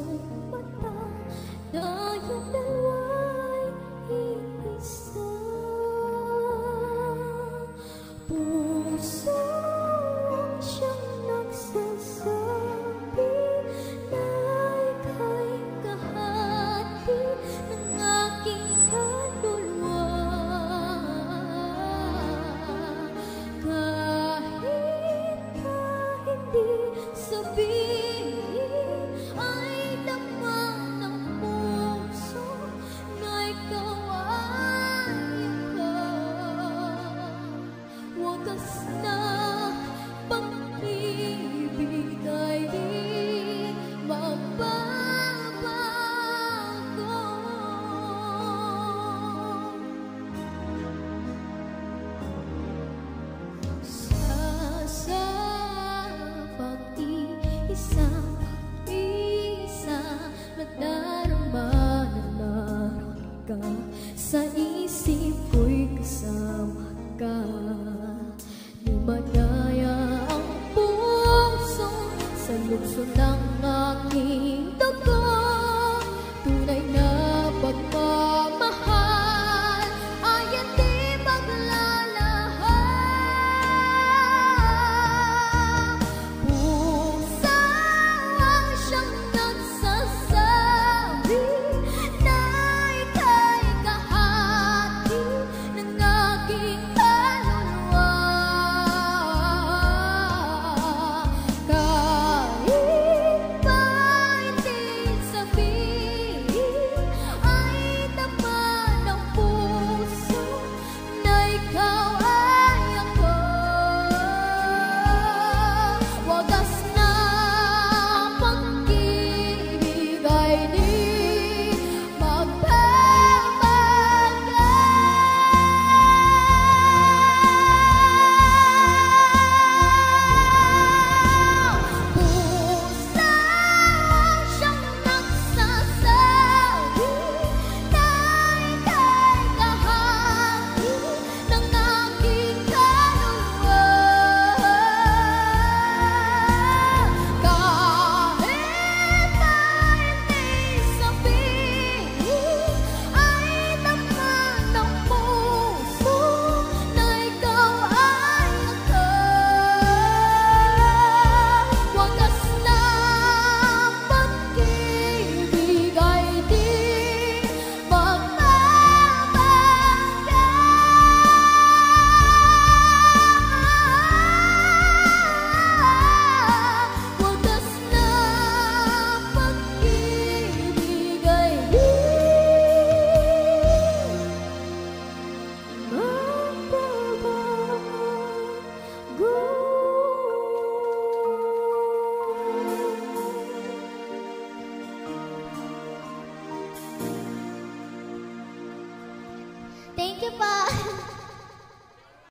iyong mata, tayong dalawa'y iisa. Puso ang siyang nagsasabi na ika'y kahati ng aking kaluluwa. Kahit na hindi sabihin, ay damang ng puso na ikaw ay ako. Wagas na pag-ibig ay di magbabago. Sa pag-iisang isa, nadarama na naroon ka. Sa isip ko'y kasama ka. Di madaya ang puso sa lukso ng aking dugo. Tunay na pagmamahal ay hindi maglalahad. Puso ang siyang nagsasabi na ika'y kahati ng aking kaluluwa. Kahit pa hindi sabihin, ay tama ng puso na ikaw ay ako. Wagas na pag-ibig ay di magbabago. Puso ang siyang nagsasabi na ika'y kahati ng aking kaluluwa. Kahit pa hindi sabihin, ay damang ng puso na ikaw ay ako. Wagas na pag-ibig ay di magbabago. Wagas na pag-ibig ay di magbabago. Thank you pa.